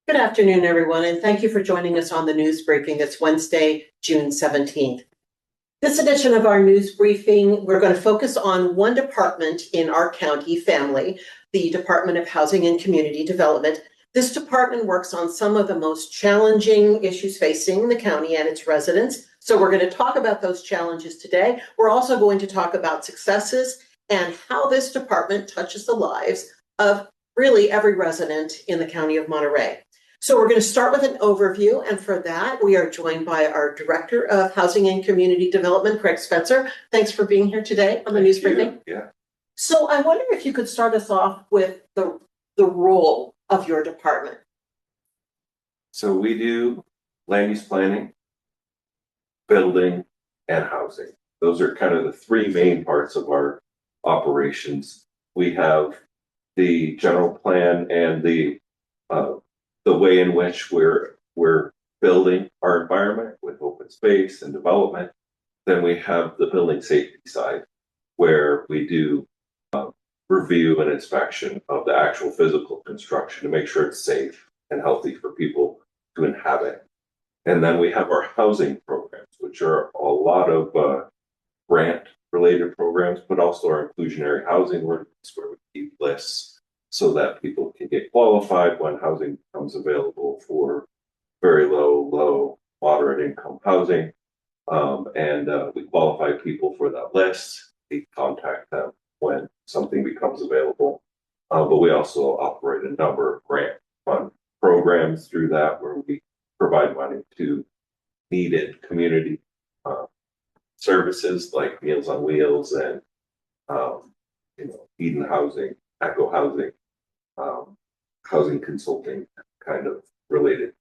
Good afternoon, everyone, and thank you for joining us on the news briefing. It's Wednesday, June 17th. This edition of our news briefing, we're going to focus on one department in our county family, the Department of Housing and Community Development. This department works on some of the most challenging issues facing the county and its residents. So we're going to talk about those challenges today. We're also going to talk about successes and how this department touches the lives of really every resident in the county of Monterey. So we're going to start with an overview, and for that, we are joined by our Director of Housing and Community Development, Craig Spencer. Thanks for being here today on the news briefing. Yeah. So I wonder if you could start us off with the role of your department. So we do land use planning, building, and housing. Those are kind of the three main parts of our operations. We have the general plan and the way in which we're building our environment with open space and development. Then we have the building safety side, where we do review and inspection of the actual physical construction to make sure it's safe and healthy for people to inhabit. And then we have our housing programs, which are a lot of grant-related programs, but also our inclusionary housing ordinance, where we keep lists so that people can get qualified when housing becomes available for very low, moderate income housing. We qualify people for that list. We contact them when something becomes available. But we also operate a number of grant fund programs through that, where we provide money to needed community services like Meals on Wheels and Eden Housing, Echo Housing, housing consulting kind of related.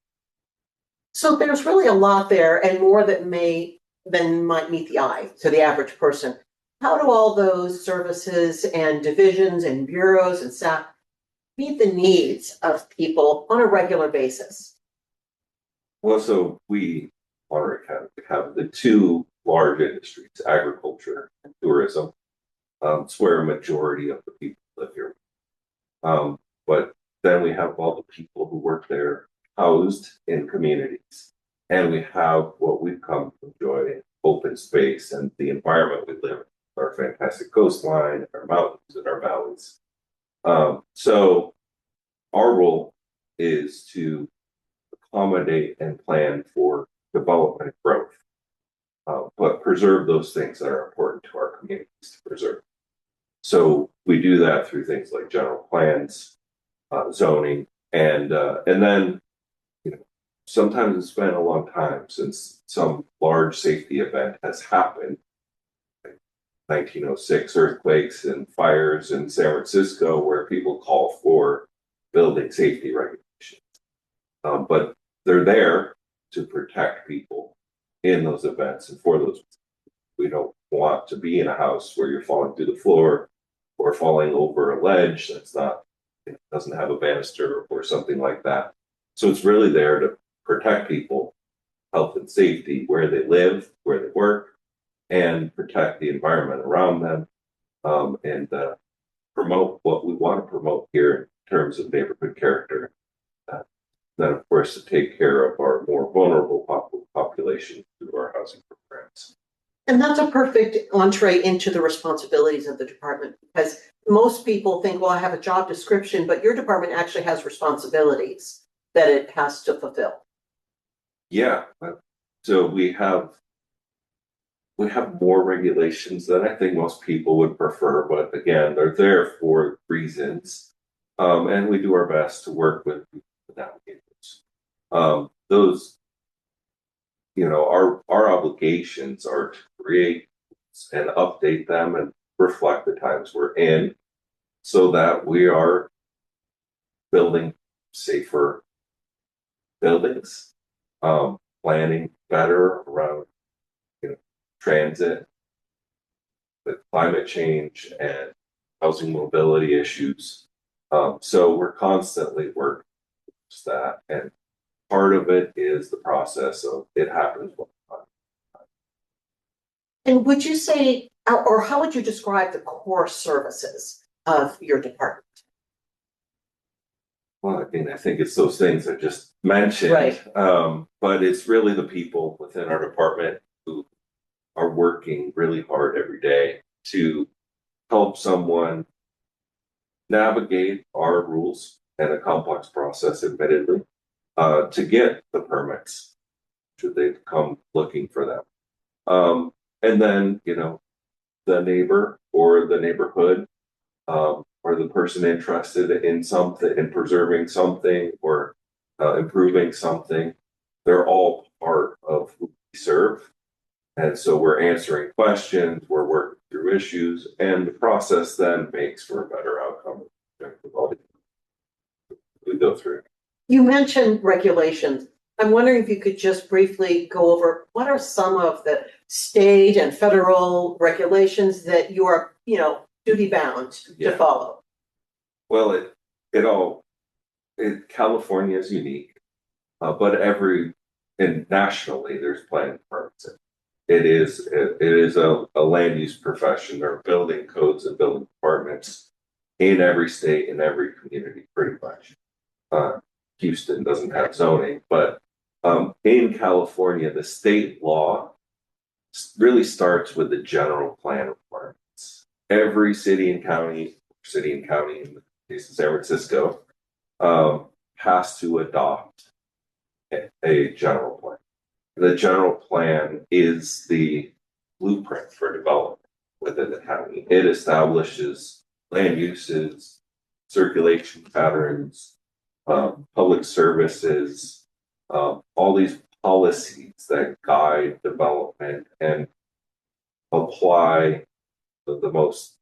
So there's really a lot there, and more that might meet the eye to the average person. How do all those services and divisions and bureaus and staff meet the needs of people on a regular basis? Well, so we have the two large industries, agriculture and tourism. It's where a majority of the people live here. But then we have all the people who work there housed in communities. And we have what we've come to enjoy, open space and the environment we live in, our fantastic coastline, our mountains and our valleys. So our role is to accommodate and plan for development and growth, but preserve those things that are important to our communities to preserve. So we do that through things like general plans, zoning, and then sometimes it's been a long time since some large safety event has happened. Like 1906 earthquakes and fires in San Francisco, where people call for building safety regulations. But they're there to protect people in those events and for those. We don't want to be in a house where you're falling through the floor or falling over a ledge doesn't have a banister or something like that. So it's really there to protect people, health and safety, where they live, where they work, and protect the environment around them, and promote what we want to promote here in terms of neighborhood character. Then, of course, to take care of our more vulnerable population through our housing programs. And that's a perfect entree into the responsibilities of the department, because most people think, well, I have a job description, but your department actually has responsibilities that it has to fulfill. Yeah. So we have more regulations than I think most people would prefer, but again, they're there for reasons. And we do our best to work with navigators. Those, our obligations are to create and update them and reflect the times we're in, so that we are building safer buildings, planning better around transit, with climate change and housing mobility issues. So we're constantly working towards that, and part of it is the process of it happens one time. And would you say, or how would you describe the core services of your department? Well, I mean, I think it's those things I just mentioned. Right. But it's really the people within our department who are working really hard every day to help someone navigate our rules and a complex process, admittedly, to get the permits should they come looking for them. And then, the neighbor or the neighborhood, or the person interested in something, in preserving something or improving something, they're all part of who we serve. And so we're answering questions, we're working through issues, and the process then makes for a better outcome with all the we go through. You mentioned regulations. I'm wondering if you could just briefly go over what are some of the state and federal regulations that you are, duty bound to follow? Well, California is unique, but and nationally there's planning permits. It is a land use profession. There are building codes and building departments in every state, in every community, pretty much. Houston doesn't have zoning, but in California, the state law really starts with the general plan requirements. Every city and county in the case of San Francisco, has to adopt a general plan. The general plan is the blueprint for development within the county. It establishes land uses, circulation patterns, public services, all these policies that guide development and apply the most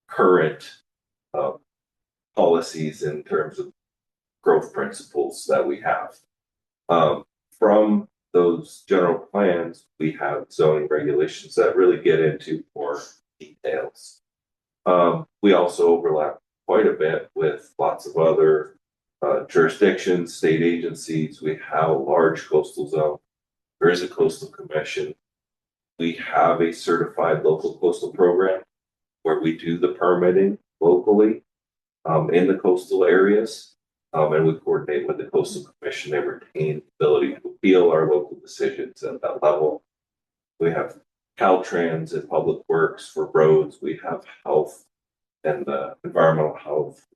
current policies in terms of growth principles that we have. From those general plans, we have zoning regulations that really get into more details. We also overlap quite a bit with lots of other jurisdictions, state agencies. We have a large coastal zone. There is a coastal commission. We have a certified local coastal program where we do the permitting locally in the coastal areas. And we coordinate with the coastal commission. They retain the ability to appeal our local decisions at that level. We have Caltrans and Public Works for roads. We have health and environmental health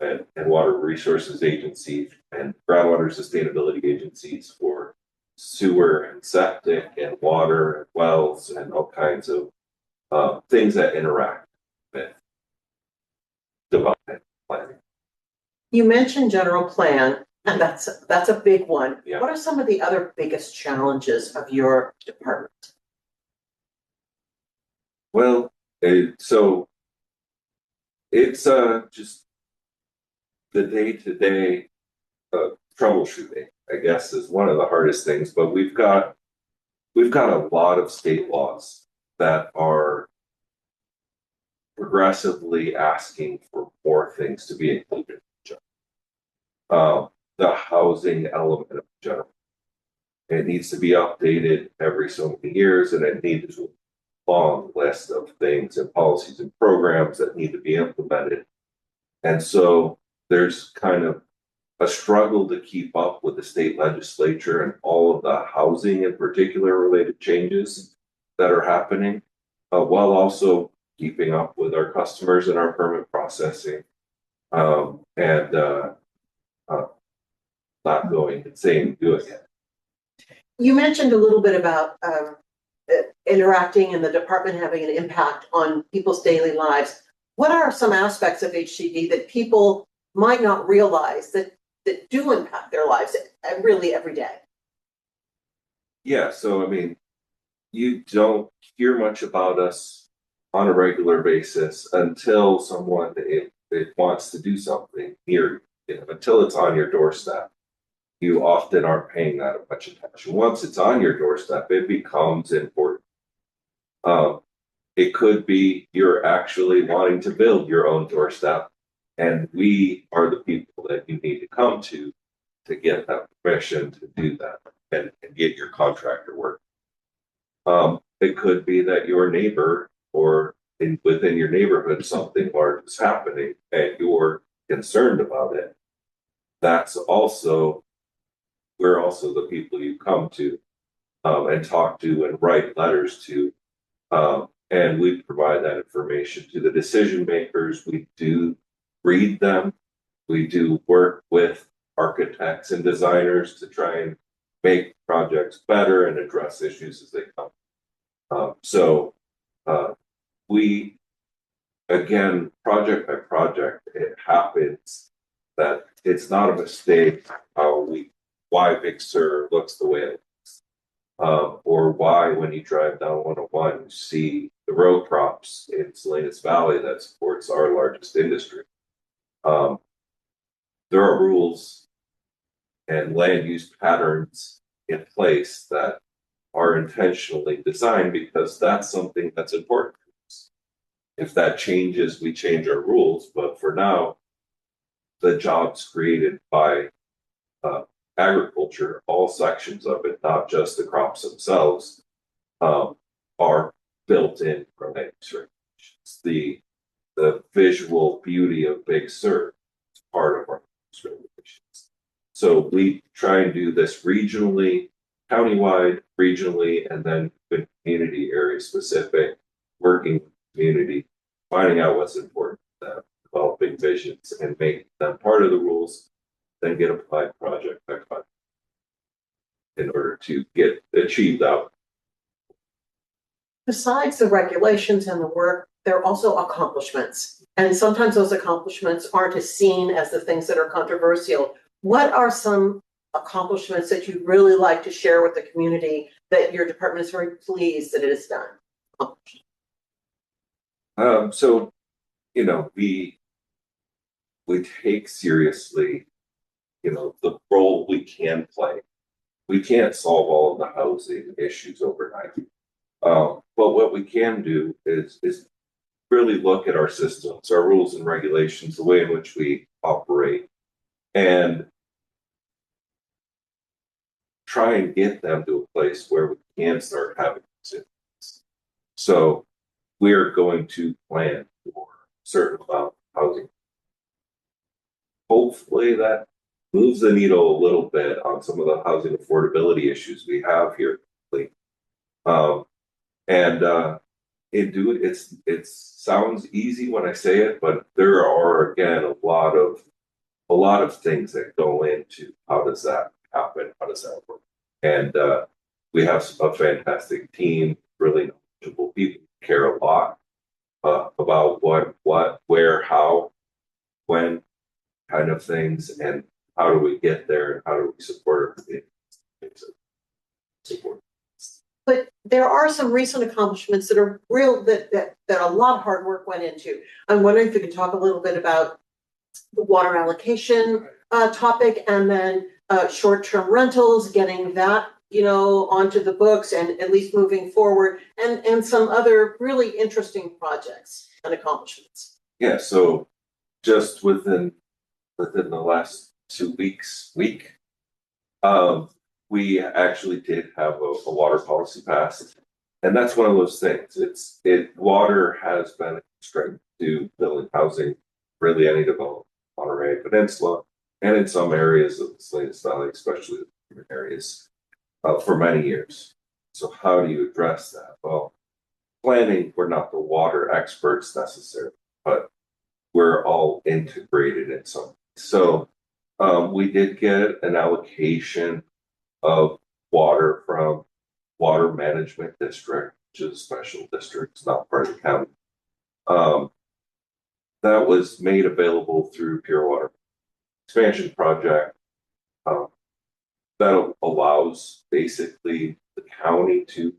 and water resources agencies and groundwater sustainability agencies for sewer and septic and water and wells and all kinds of things that interact with development planning. You mentioned general plan, and that's a big one. Yeah. What are some of the other biggest challenges of your department? Well, so it's just the day-to-day troubleshooting, I guess, is one of the hardest things. But we've got a lot of state laws that are progressively asking for more things to be included. The housing element of general. It needs to be updated every so many years, and it needs a long list of things and policies and programs that need to be implemented. And so there's kind of a struggle to keep up with the state legislature and all of the housing in particular related changes that are happening, while also keeping up with our customers and our permit processing, and not going insane doing it. You mentioned a little bit about interacting and the department having an impact on people's daily lives. What are some aspects of HCD that people might not realize that do impact their lives really every day? Yeah, so I mean, you don't hear much about us on a regular basis until someone it wants to do something near you, until it's on your doorstep. You often aren't paying that much attention. Once it's on your doorstep, it becomes important. It could be you're actually wanting to build your own doorstep, and we are the people that you need to come to get that permission to do that and get your contractor work. It could be that your neighbor or within your neighborhood something large is happening, and you're concerned about it, that's also, we're also the people you come to and talk to and write letters to. And we provide that information to the decision makers. We do read them. We do work with architects and designers to try and make projects better and address issues as they come. So we, again, project by project, it happens that it's not a mistake why Big Sur looks the way it looks. Or why, when you drive down 101, you see the row crops in Salinas Valley that supports our largest industry. There are rules and land use patterns in place that are intentionally designed because that's something that's important to us. If that changes, we change our rules. But for now, the jobs created by agriculture, all sections of it, not just the crops themselves, are built in from land use regulations. The visual beauty of Big Sur is part of our regulations. So we try and do this regionally, countywide, regionally, and then community area specific, working with the community, finding out what's important to them, developing visions and making them part of the rules, then get applied project by project in order to achieve that. Besides the regulations and the work, there are also accomplishments. And sometimes those accomplishments aren't as seen as the things that are controversial. What are some accomplishments that you'd really like to share with the community that your department is very pleased that it has done? So, we take seriously, the role we can play. We can't solve all of the housing issues overnight. But what we can do is really look at our systems, our rules and regulations, the way in which we operate, and try and get them to a place where we can start having decisions. So we're going to plan for a certain amount of housing. Hopefully that moves the needle a little bit on some of the housing affordability issues we have here. It sounds easy when I say it, but there are again a lot of things that go into how does that happen, how does that work, and we have a fantastic team, really knowledgeable people who care a lot about what, where, how, when kind of things, and how do we get there, and how do we support support. But there are some recent accomplishments that are real, that a lot of hard work went into. I'm wondering if you could talk a little bit about the water allocation topic, and then short-term rentals, getting that onto the books and at least moving forward, and some other really interesting projects and accomplishments. Yeah, so just within the last 2 weeks, we actually did have a water policy passed, and that's one of those things. Water has been a constraint to building housing, really any development on Monterey Peninsula, and in some areas of the Salinas Valley, especially the urban areas, for many years. So how do you address that? Well, planning, we're not the water experts necessarily, but we're all integrated in some way. So we did get an allocation of water from Water Management District, which is a special district, it's not part of the county. That was made available through Pure Water Expansion Project. That allows basically the county to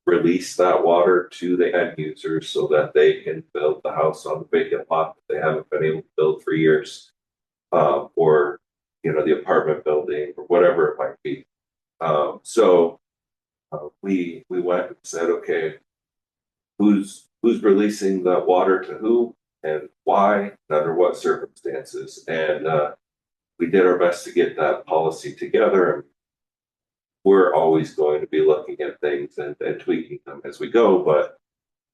release that water to the end users so that they can build the house on the vacant lot that they haven't been able to build for years, or the apartment building or whatever it might be. So we went and said, okay, who's releasing the water to who and why and under what circumstances, and we did our best to get that policy together. We're always going to be looking at things and tweaking them as we go, but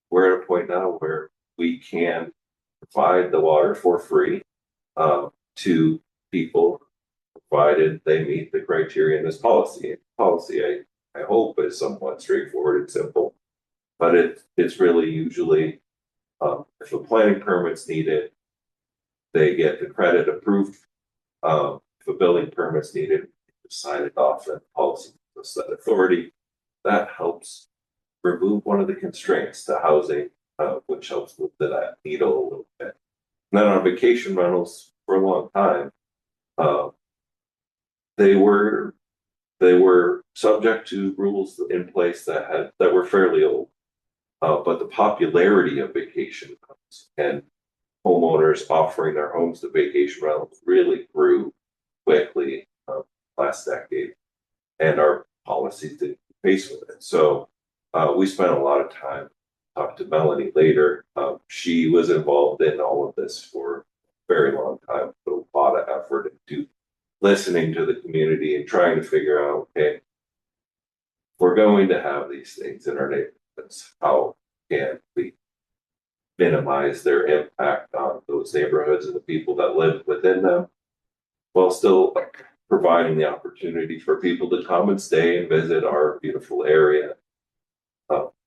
we're at a point now where we can provide the water for free to people, provided they meet the criteria in this policy. Policy, I hope, is somewhat straightforward and simple, but it's really usually if a planning permit's needed, they get the credit approved. If a building permit's needed, sign it off and policy gives that authority. That helps remove one of the constraints to housing, which helps with that needle a little bit. And then on vacation rentals for a long time, they were subject to rules in place that were fairly old. But the popularity of vacation rentals and homeowners offering their homes to vacation rentals really grew quickly last decade, and our policies didn't keep pace with it. So we spent a lot of time. Talked to Melanie later. She was involved in all of this for a very long time, put a lot of effort into listening to the community and trying to figure out, okay, we're going to have these things in our neighborhoods. How can we minimize their impact on those neighborhoods and the people that live within them, while still providing the opportunity for people to come and stay and visit our beautiful area,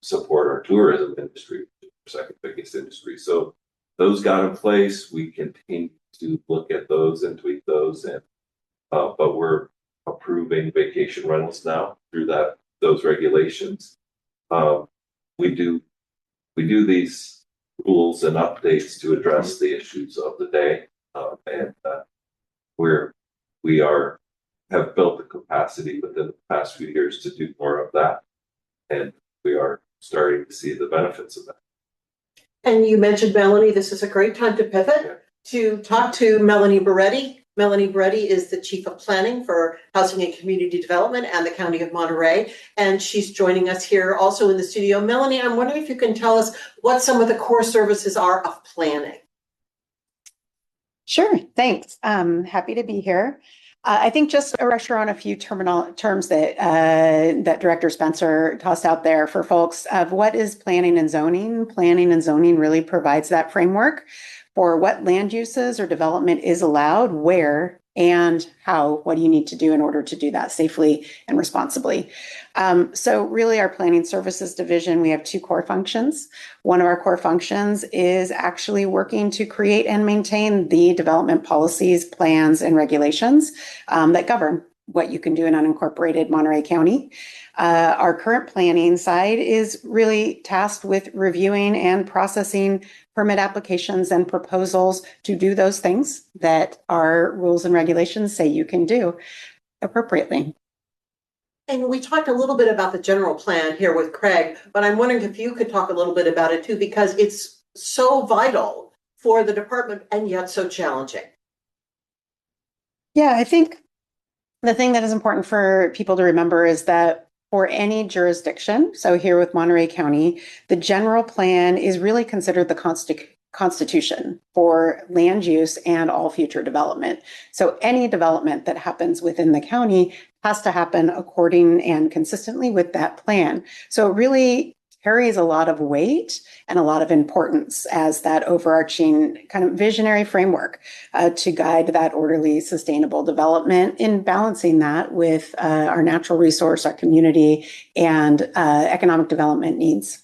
support our tourism industry, which is our second biggest industry. So those got in place. We continue to look at those and tweak those, and but we're approving vacation rentals now through those regulations. We do these rules and updates to address the issues of the day, and we have built the capacity within the past few years to do more of that, and we are starting to see the benefits of that. And you mentioned Melanie. This is a great time to pivot to talk to Melanie Beretti. Melanie Beretti is the Chief of Planning for Housing and Community Development and the County of Monterey, and she's joining us here also in the studio. Melanie, I'm wondering if you can tell us what some of the core services are of planning. Sure, thanks. Happy to be here. I think just a refresher on a few terms that that Director Spencer tossed out there for folks of what is planning and zoning. Planning and zoning really provides that framework for what land uses or development is allowed, where, and how. What do you need to do in order to do that safely and responsibly? So really our planning services division, we have two core functions. One of our core functions is actually working to create and maintain the development policies, plans, and regulations that govern what you can do in unincorporated Monterey County. Our current planning side is really tasked with reviewing and processing permit applications and proposals to do those things that our rules and regulations say you can do appropriately. And we talked a little bit about the general plan here with Craig, but I'm wondering if you could talk a little bit about it too, because it's so vital for the department and yet so challenging. Yeah, I think the thing that is important for people to remember is that for any jurisdiction, so here with Monterey County, the general plan is really considered the constitution for land use and all future development. So any development that happens within the county has to happen according and consistently with that plan. So it really carries a lot of weight and a lot of importance as that overarching kind of visionary framework to guide that orderly, sustainable development in balancing that with our natural resource, our community, and economic development needs.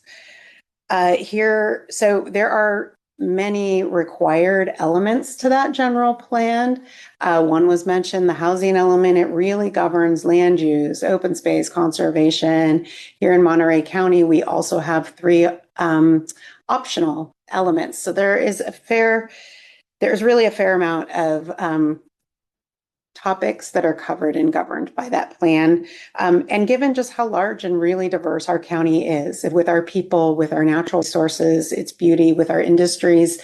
So there are many required elements to that general plan. One was mentioned, the housing element. It really governs land use, open space, conservation. Here in Monterey County, we also have 3 optional elements. So there's really a fair amount of topics that are covered and governed by that plan. And given just how large and really diverse our county is, with our people, with our natural resources, its beauty, with our industries,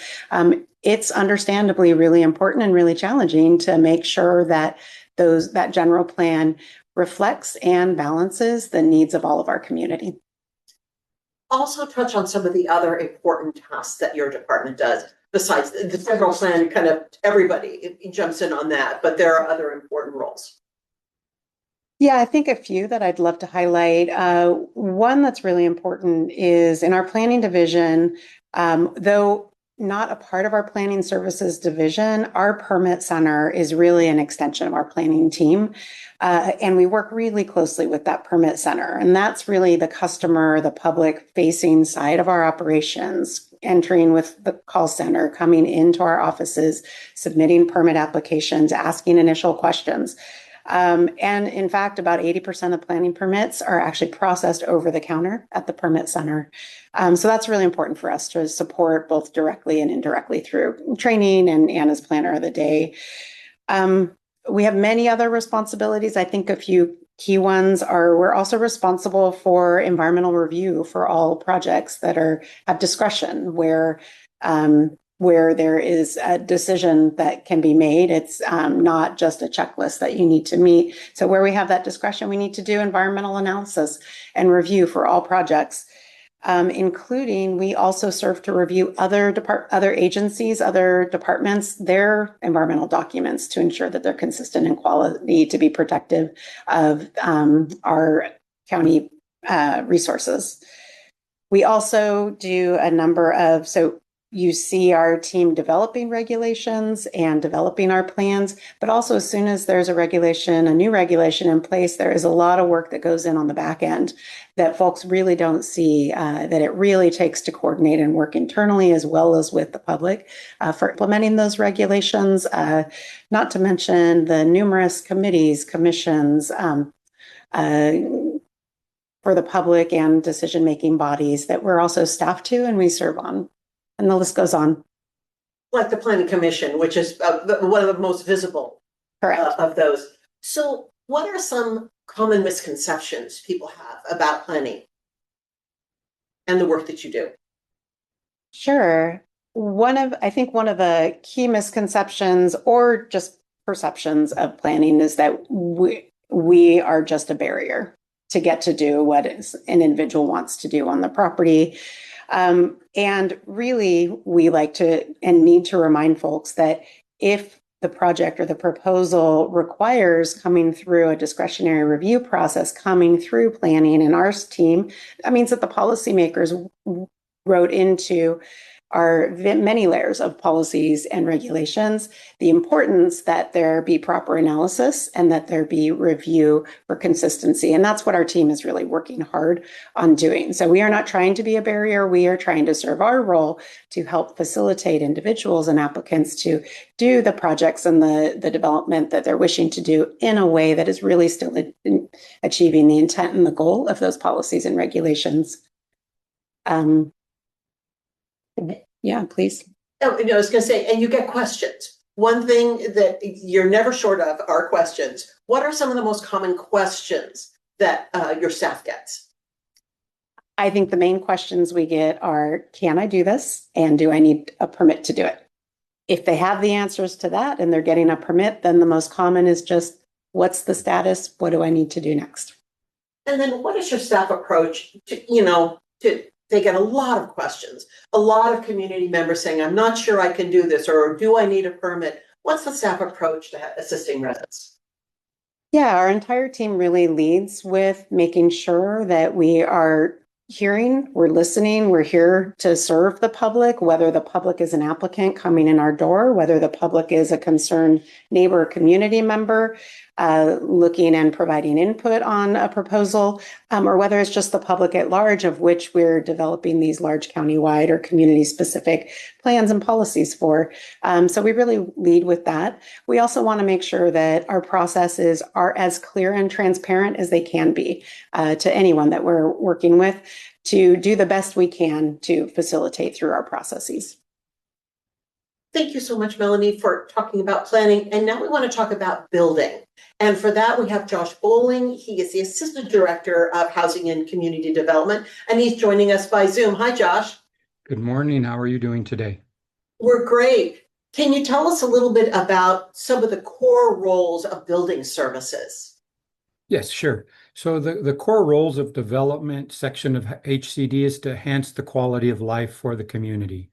it's understandably really important and really challenging to make sure that that general plan reflects and balances the needs of all of our community. Also touch on some of the other important tasks that your department does. Besides the federal plan, kind of everybody jumps in on that, but there are other important roles. Yeah, I think a few that I'd love to highlight. One that's really important is in our planning division, though not a part of our planning services division, our permit center is really an extension of our planning team. And we work really closely with that permit center. And that's really the customer, the public facing side of our operations, entering with the call center, coming into our offices, submitting permit applications, asking initial questions. And in fact, about 80% of planning permits are actually processed over the counter at the permit center. So that's really important for us to support both directly and indirectly through training and as planner of the day. We have many other responsibilities. I think a few key ones are we're also responsible for environmental review for all projects that have discretion where there is a decision that can be made. It's not just a checklist that you need to meet. So where we have that discretion, we need to do environmental analysis and review for all projects, including we also serve to review other agencies, other departments, their environmental documents to ensure that they're consistent in quality to be protective of our county resources. We also do a number of, so you see our team developing regulations and developing our plans, but also as soon as there's a new regulation in place, there is a lot of work that goes in on the back end that folks really don't see, that it really takes to coordinate and work internally as well as with the public for implementing those regulations, not to mention the numerous committees, commissions, for the public and decision-making bodies that we're also staffed to and we serve on. And the list goes on. Like the Planning Commission, which is one of the most visible of those. So what are some common misconceptions people have about planning and the work that you do? Sure. I think one of the key misconceptions or just perceptions of planning is that we are just a barrier to get to do what an individual wants to do on the property. And really, we like to and need to remind folks that if the project or the proposal requires coming through a discretionary review process, coming through planning and our team, that means that the policymakers wrote into our many layers of policies and regulations, the importance that there be proper analysis and that there be review for consistency. And that's what our team is really working hard on doing. So we are not trying to be a barrier. We are trying to serve our role to help facilitate individuals and applicants to do the projects and the development that they're wishing to do in a way that is really still achieving the intent and the goal of those policies and regulations. Yeah, please. Oh, I was going to say, and you get questions. One thing that you're never short of are questions. What are some of the most common questions that your staff gets? I think the main questions we get are, can I do this? And do I need a permit to do it? If they have the answers to that and they're getting a permit, then the most common is just, what's the status? What do I need to do next? And then what is your staff approach to they get a lot of questions, a lot of community members saying, I'm not sure I can do this, or do I need a permit? What's the staff approach to assisting residents? Yeah, our entire team really leads with making sure that we are hearing, we're listening, we're here to serve the public, whether the public is an applicant coming in our door, whether the public is a concerned neighbor or community member looking and providing input on a proposal, or whether it's just the public at large, of which we're developing these large countywide or community-specific plans and policies for. So we really lead with that. We also want to make sure that our processes are as clear and transparent as they can be to anyone that we're working with, to do the best we can to facilitate through our processes. Thank you so much, Melanie, for talking about planning. And now we want to talk about building. And for that, we have Josh Bowling. He is the Assistant Director of Housing and Community Development, and he's joining us by Zoom. Hi, Josh. Good morning. How are you doing today? We're great. Can you tell us a little bit about some of the core roles of building services? Yes, sure. So the core roles of development section of HCD is to enhance the quality of life for the community.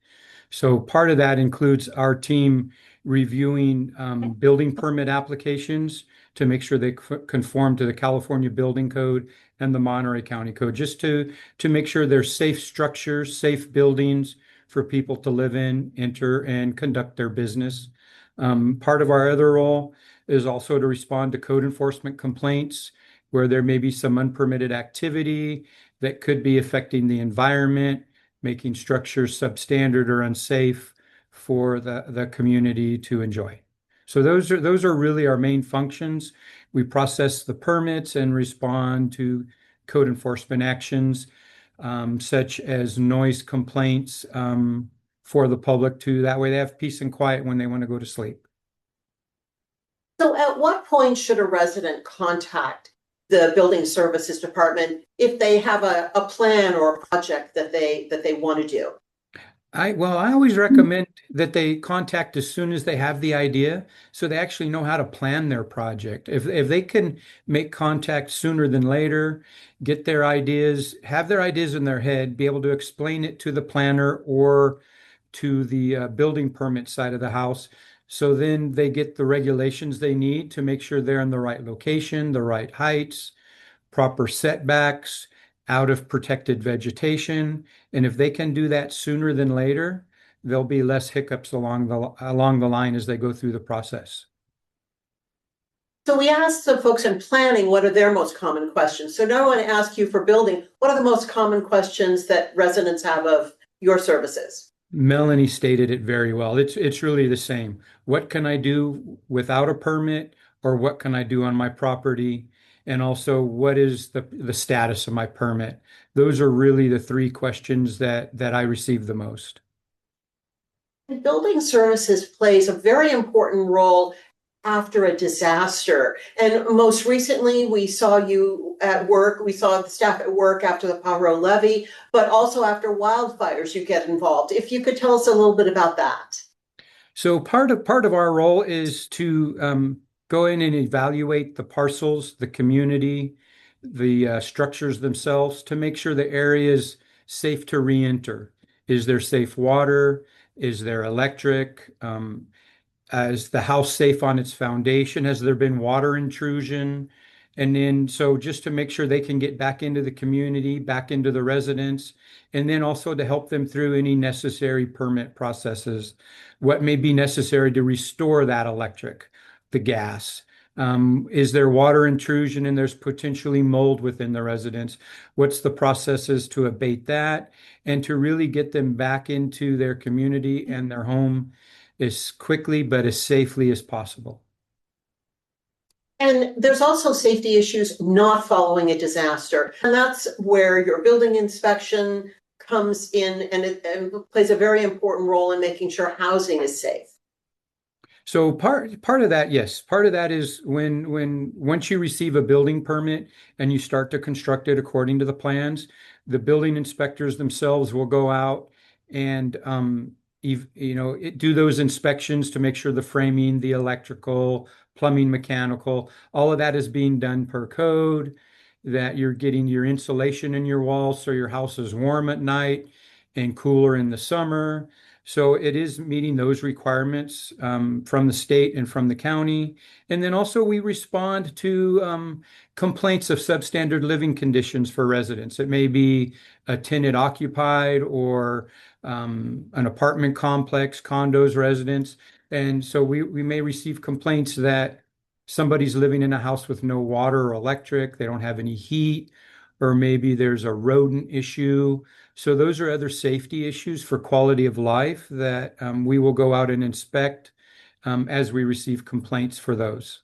So part of that includes our team reviewing building permit applications to make sure they conform to the California Building Code and the Monterey County Code, just to make sure they're safe structures, safe buildings for people to live in, enter, and conduct their business. Part of our other role is also to respond to code enforcement complaints where there may be some unpermitted activity that could be affecting the environment, making structures substandard or unsafe for the community to enjoy. So those are really our main functions. We process the permits and respond to code enforcement actions, such as noise complaints, for the public too. That way they have peace and quiet when they want to go to sleep. So at what point should a resident contact the building services department if they have a plan or a project that they want to do? I always recommend that they contact as soon as they have the idea, so they actually know how to plan their project. If they can make contact sooner than later, get their ideas, have their ideas in their head, be able to explain it to the planner or to the building permit side of the house. So then they get the regulations they need to make sure they're in the right location, the right heights, proper setbacks, out of protected vegetation. And if they can do that sooner than later, there'll be less hiccups along the line as they go through the process. So we asked the folks in planning what are their most common questions. So now I want to ask you for building, what are the most common questions that residents have of your services? Melanie stated it very well. It's really the same. What can I do without a permit, or what can I do on my property? And also, what is the status of my permit? Those are really the three questions that I receive the most. And building services plays a very important role after a disaster. And most recently, we saw you at work, we saw the staff at work after the Pajaro levee, but also after wildfires, you get involved. If you could tell us a little bit about that. So part of our role is to go in and evaluate the parcels, the community, the structures themselves to make sure the area is safe to re-enter. Is there safe water? Is there electric? Is the house safe on its foundation? Has there been water intrusion? And then, so just to make sure they can get back into the community, back into the residents, and then also to help them through any necessary permit processes, what may be necessary to restore that electric, the gas. Is there water intrusion and there's potentially mold within the residence? What's the processes to abate that and to really get them back into their community and their home as quickly but as safely as possible? And there's also safety issues not following a disaster. And that's where your building inspection comes in, and it plays a very important role in making sure housing is safe. So part of that, yes, part of that is when once you receive a building permit and you start to construct it according to the plans, the building inspectors themselves will go out and do those inspections to make sure the framing, the electrical, plumbing, mechanical, all of that is being done per code, that you're getting your insulation in your walls so your house is warm at night and cooler in the summer. So it is meeting those requirements from the state and from the county. And then also we respond to complaints of substandard living conditions for residents. It may be a tenant occupied or an apartment complex, condos, residents. And so we may receive complaints that somebody's living in a house with no water or electric, they don't have any heat, or maybe there's a rodent issue. So those are other safety issues for quality of life that we will go out and inspect as we receive complaints for those.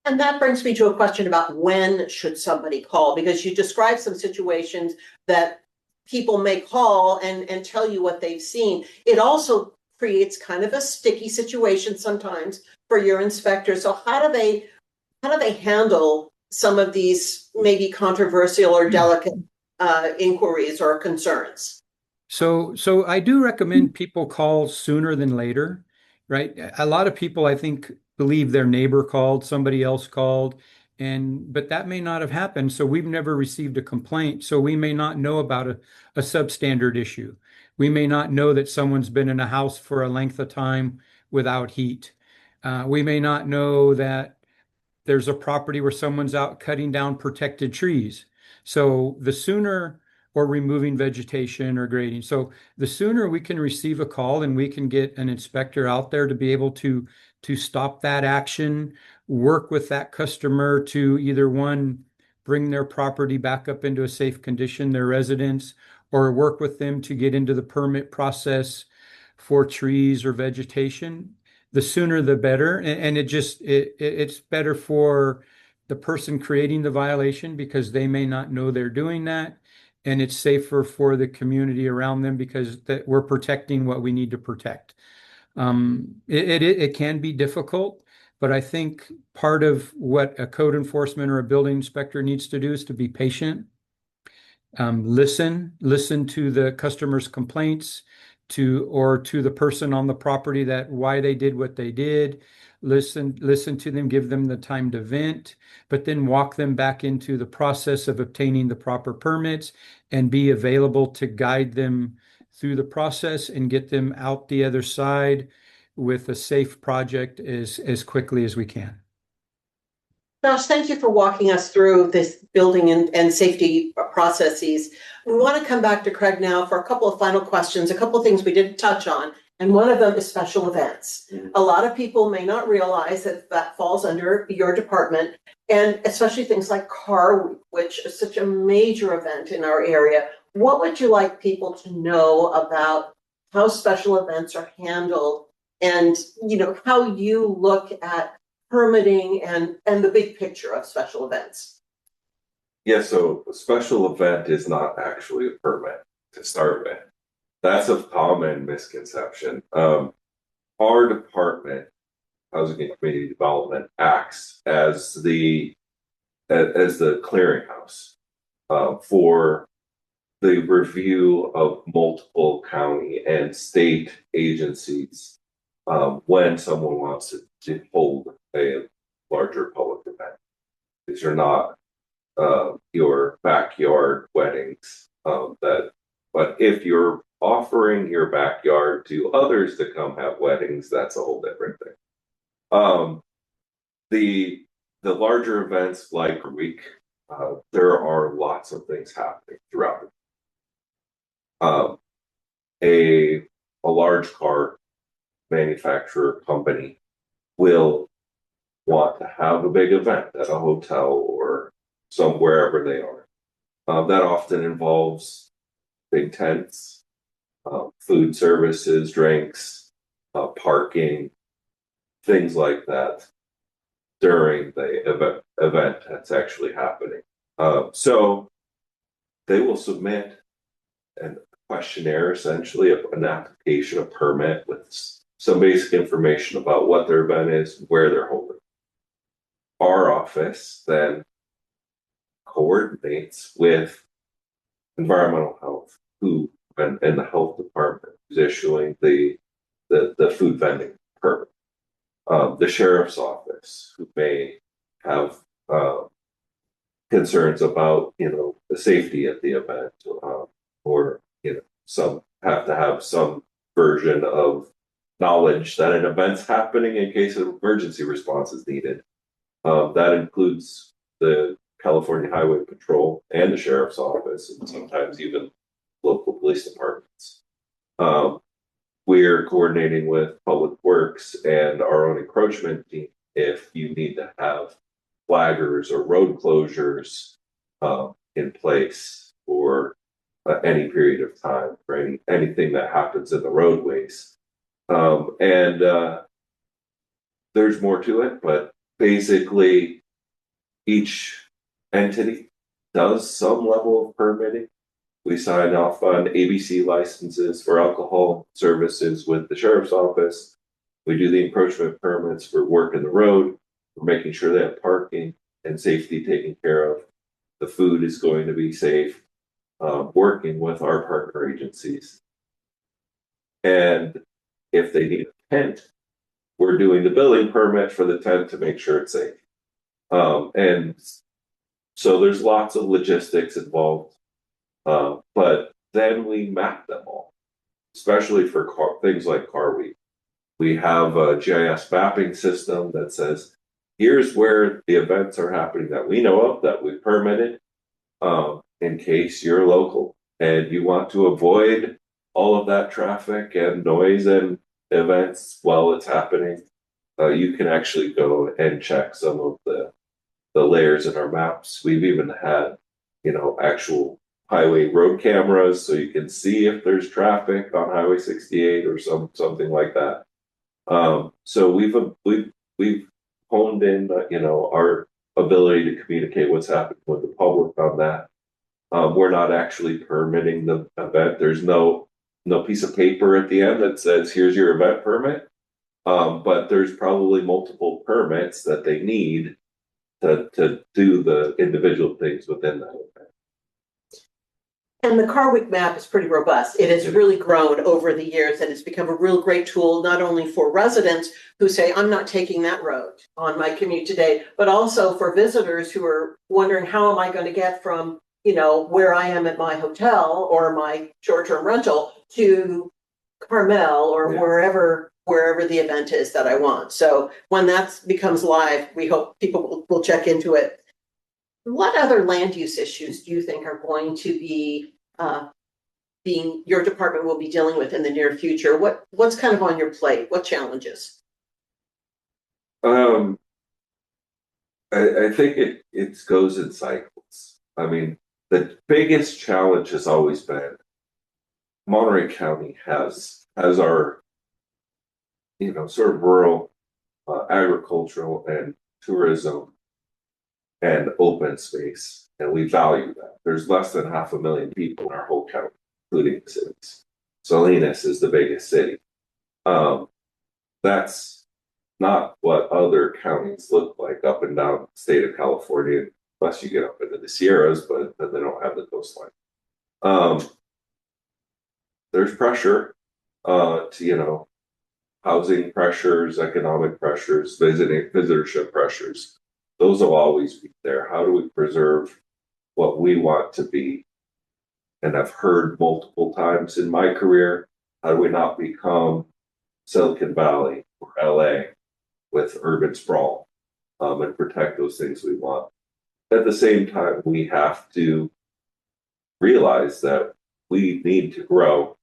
And that brings me to a question about when should somebody call, because you described some situations that people may call and tell you what they've seen. It also creates kind of a sticky situation sometimes for your inspectors. So how do they handle some of these maybe controversial or delicate inquiries or concerns? So I do recommend people call sooner than later, right? A lot of people, I think, believe their neighbor called, somebody else called, but that may not have happened. So we've never received a complaint. So we may not know about a substandard issue. We may not know that someone's been in a house for a length of time without heat. We may not know that there's a property where someone's out cutting down protected trees. So the sooner or removing vegetation or grading. So the sooner we can receive a call and we can get an inspector out there to be able to stop that action, work with that customer to either one, bring their property back up into a safe condition, their residence, or work with them to get into the permit process for trees or vegetation, the sooner the better. And it's better for the person creating the violation because they may not know they're doing that. And it's safer for the community around them because that we're protecting what we need to protect. It can be difficult, but I think part of what a code enforcement or a building inspector needs to do is to be patient, listen to the customer's complaints, to the person on the property that why they did what they did. Listen to them, give them the time to vent, but then walk them back into the process of obtaining the proper permits and be available to guide them through the process and get them out the other side with a safe project as quickly as we can. Josh, thank you for walking us through this building and safety processes. We want to come back to Craig now for a couple of final questions, a couple of things we didn't touch on, and one of them is special events. A lot of people may not realize that that falls under your department, and especially things like Car Week, which is such a major event in our area. What would you like people to know about how special events are handled and, you know, how you look at permitting and the big picture of special events? Yeah, so a special event is not actually a permit to start with. That's a common misconception. Our department, Housing and Community Development, acts as the clearinghouse for the review of multiple county and state agencies when someone wants to hold a larger public event. These are not your backyard weddings. But if you're offering your backyard to others to come have weddings, that's a whole different thing. The larger events like a week, there are lots of things happening throughout it. A large car manufacturer company will want to have a big event at a hotel or wherever they are. That often involves big tents, food services, drinks, parking, things like that during the event that's actually happening. So they will submit a questionnaire, essentially, an application, a permit with some basic information about what their event is, where they're holding. Our office then coordinates with environmental health, and the health department who's issuing the food vending permit. The sheriff's office, who may have concerns about the safety at the event, or some have to have some version of knowledge that an event's happening in case an emergency response is needed. That includes the California Highway Patrol and the sheriff's office, and sometimes even local police departments. We're coordinating with Public Works and our own encroachment team if you need to have flaggers or road closures in place for any period of time, for anything that happens in the roadways. And there's more to it, but basically each entity does some level of permitting. We sign off on ABC licenses for alcohol services with the sheriff's office. We do the encroachment permits for work in the road. We're making sure they have parking and safety taken care of. The food is going to be safe, working with our partner agencies. And if they need a tent, we're doing the building permit for the tent to make sure it's safe. And so there's lots of logistics involved. But then we map them all, especially for things like Car Week. We have a GIS mapping system that says, here's where the events are happening that we know of, that we permitted, in case you're local and you want to avoid all of that traffic and noise and events while it's happening, you can actually go and check some of the layers in our maps. We've even had, actual highway road cameras so you can see if there's traffic on Highway 68 or something like that. So we've honed in, our ability to communicate what's happening with the public on that. We're not actually permitting the event. There's no piece of paper at the end that says, here's your event permit. But there's probably multiple permits that they need to do the individual things within that event. And the Car Week map is pretty robust. It has really grown over the years, and it's become a real great tool, not only for residents who say, I'm not taking that road on my commute today, but also for visitors who are wondering, how am I going to get from, where I am at my hotel or my short-term rental to Carmel or wherever the event is that I want. So when that becomes live, we hope people will check into it. What other land use issues do you think are going to be your department will be dealing with in the near future? What's kind of on your plate? What challenges? I think it goes in cycles. I mean, the biggest challenge has always been Monterey County has our, sort of rural agricultural and tourism and open space, and we value that. There's less than 500,000 people in our whole county, including the cities. Salinas is the biggest city. That's not what other counties look like up and down the state of California, unless you get up into the Sierras, but they don't have the coastline. There's pressure to, housing pressures, economic pressures, visitorship pressures. Those will always be there. How do we preserve what we want to be? And I've heard multiple times in my career, how do we not become Silicon Valley or LA with urban sprawl, and protect those things we want? At the same time, we have to realize that we need to grow,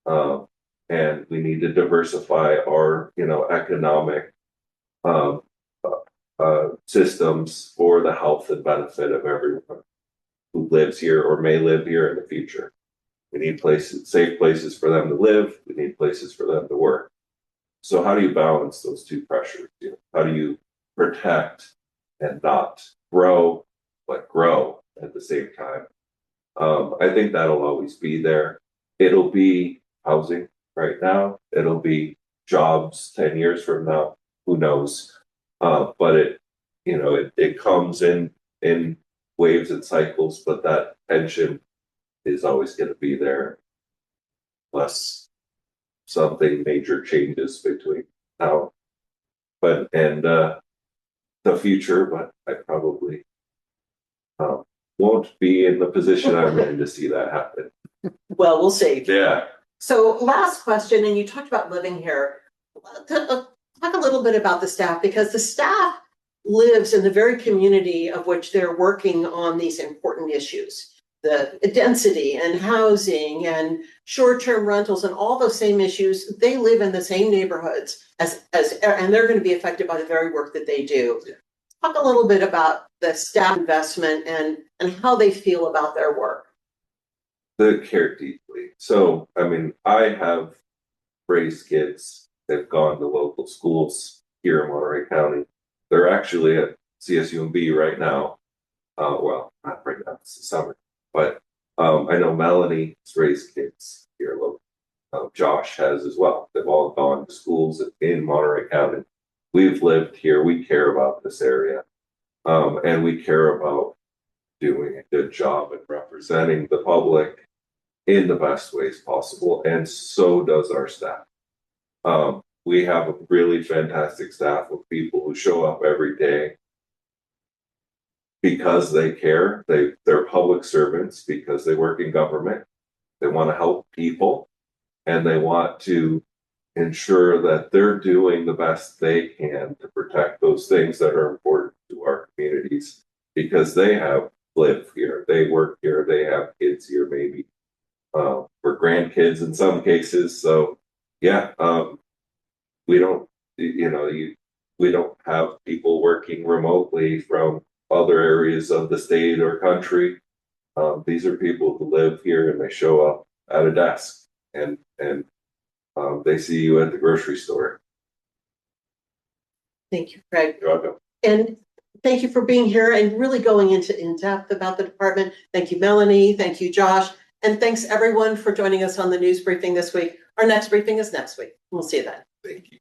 and we need to diversify our, economic systems for the health and benefit of everyone who lives here or may live here in the future. We need safe places for them to live. We need places for them to work. So how do you balance those two pressures? How do you protect and not grow, but grow at the same time? I think that'll always be there. It'll be housing right now. It'll be jobs 10 years from now. Who knows? But it comes in waves and cycles, but that tension is always going to be there unless something major changes between now and the future. But I probably won't be in the position I'm in to see that happen. Well, we'll see. Yeah. So last question, and you talked about living here. Talk a little bit about the staff, because the staff lives in the very community of which they're working on these important issues. The density and housing and short-term rentals and all those same issues, they live in the same neighborhoods and they're going to be affected by the very work that they do. Yeah. Talk a little bit about the staff investment and how they feel about their work. They care deeply. So, I mean, I have raised kids that have gone to local schools here in Monterey County. They're actually at CSUMB right now. Well, not right now, it's the summer. But I know Melanie has raised kids here locally. Josh has as well. They've all gone to schools in Monterey County. We've lived here. We care about this area. And we care about doing a good job and representing the public in the best ways possible. And so does our staff. We have a really fantastic staff of people who show up every day because they care. They're public servants because they work in government. They want to help people, and they want to ensure that they're doing the best they can to protect those things that are important to our communities, because they have lived here, they work here, they have kids here maybe, for grandkids in some cases. So yeah, we don't, we don't have people working remotely from other areas of the state or country. These are people who live here and they show up at a desk and they see you at the grocery store. Thank you, Craig. You're welcome. And thank you for being here and really going into in-depth about the department. Thank you, Melanie. Thank you, Josh. And thanks everyone for joining us on the news briefing this week. Our next briefing is next week. We'll see you then. Thank you.